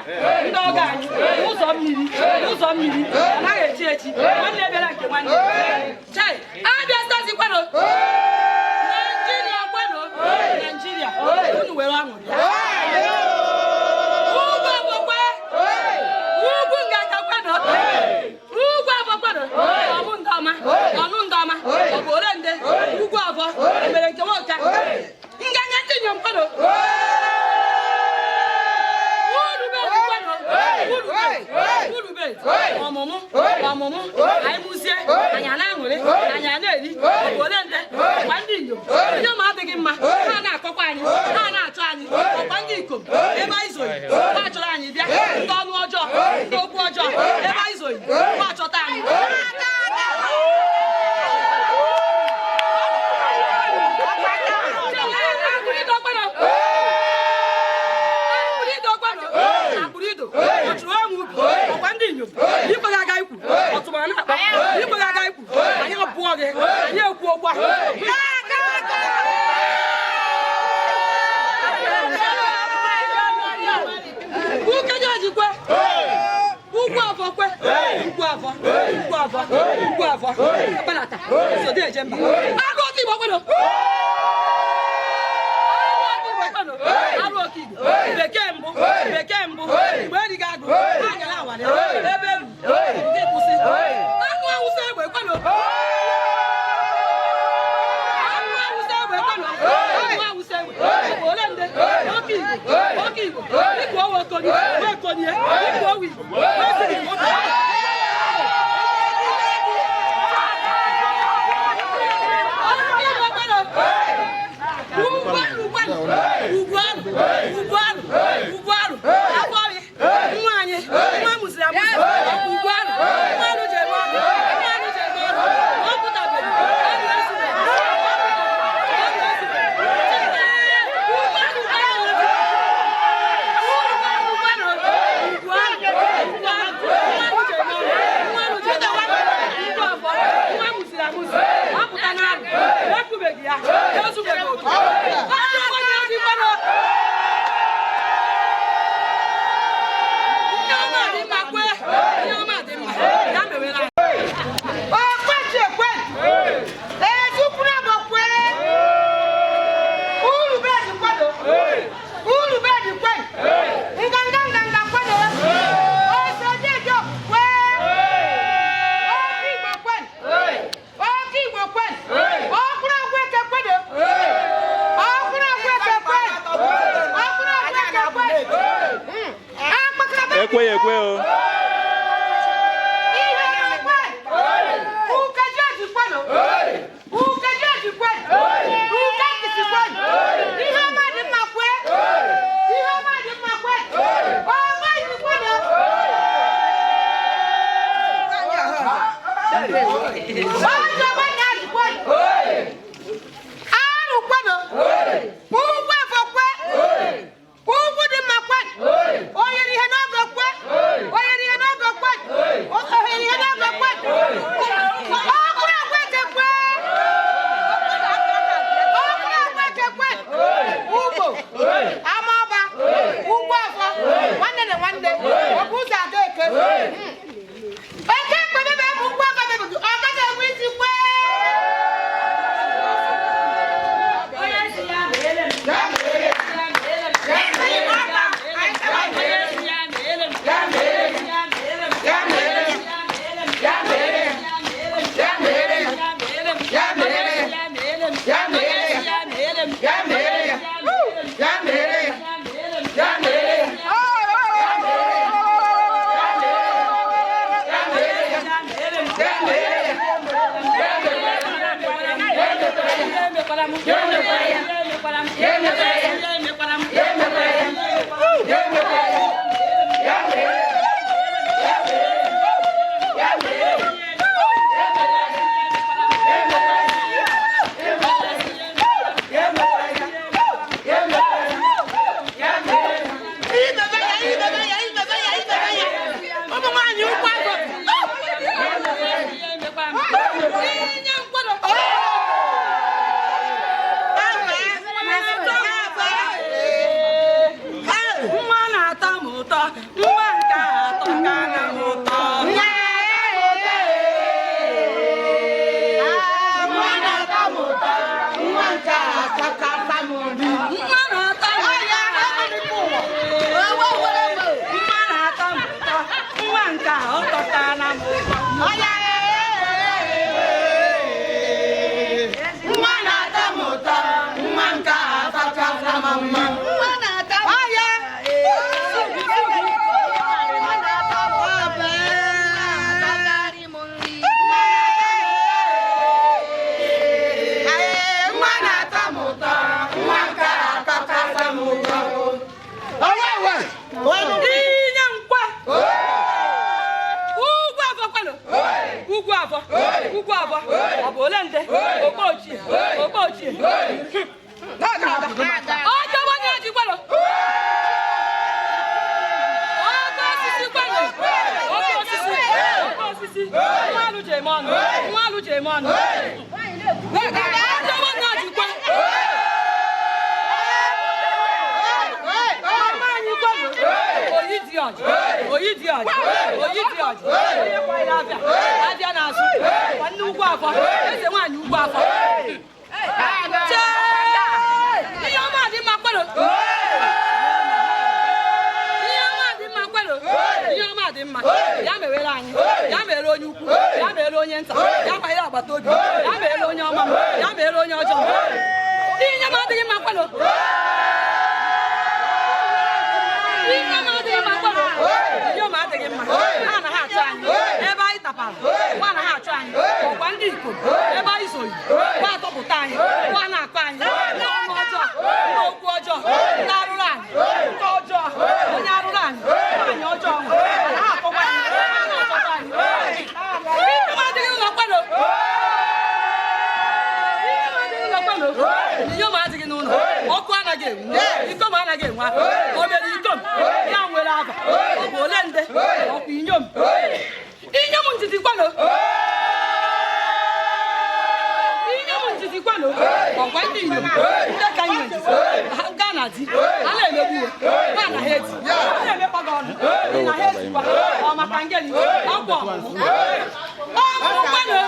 ndị ọga anyị ụzọ mmiri anaghị echi nwanne bịara nke nwanne chai abịa stazi kwano Nigeria unu were ọṅụ ugwu ngaka kwano ọmụ ndọma ọbụ nde ugwu abụọ emere nke nwoke nganya ndị nyom kwano ọmụmụ anyị mụzie anyị na-aṅụrị anyị na-eri obodo nde ọkwa ndị inyom ndị ụmụ adịghị mma ha na-akọkwa anyị ha na-achọ anyị ọkwa ndị ikom ebe anyị zoyi ha chọrọ anyị bịa ndị ọnụ ọjọọ ndị okwu ọjọọ ebe anyị zoyi ha chọta anyị anyị abụọ gị anyị ekwu okwu ukenye ojikwe ugwu afọ akpanata sode eje mba agụ oke igbo kweno arụ oke igbo bekee mbụ igbo erighị agụ ha gara awale ebe ndị kwụsị anụ awụsa egbe kweno ole nde oke igbo dịka owe okonye dịka owe igbo ugwu arụ afọrị nwa anyị nwa mụsịrị amụsị ugwu arụ mmanụ jere ọrụ ọ pụtabeghị ekwe o Oye, dije no, nwa nke atọ ka na m ụtọ ugwu abọ ọ bụ ole nde ogbo ochie ọjọ onye ojikwalo oke osisi kwalo oke osisi nwa alụ ji eme ọnụ ọjọ onye ojikwa oyi dị ọjị onye kwanyere abịa n'azụ nwanne ugwu afọ eze nwaanyị ugwu afọ ihe ọma dị mma kwelo ihe ọma dị mma ya mewere anyị ya mere onye ukwu ya mere onye nta ya kwanyere agbata obi ya mere onye ọma ya mere onye ọjọọ ihe ọma adịghị mma kwelo ha na ha achọ anyị ebe anyị tapara nwa na ha achọ anyị ọkwa ndị ikom ebe anyị soyi nwa atọpụta anyị nwa na-akọ anyị ndị ọnụ ọjọọ ndị okwu ọjọọ ndị arụrụ anyị ndị ọjọọ onye arụrụ anyị nwaanyị ọjọọ na ha akọkwa anyị ha na-achọkwa anyị ihe adịghị ụlọ kwado ihe ọma adịghị n'ụlọ ọkụ anaghị enwu ikom anaghị enwe aka obere ikom ya nwere aba ọ bụ ole nde ọkwa inyom ntiti kwano ọkwa ndị inyom ndị ka ihe ntiti ga na di a na-emegbuwe ha na ha eti a na-emekpa gị ọnụ ị na ha etikwa ọ maka ngeli ọgwụ ọmụmụ kwano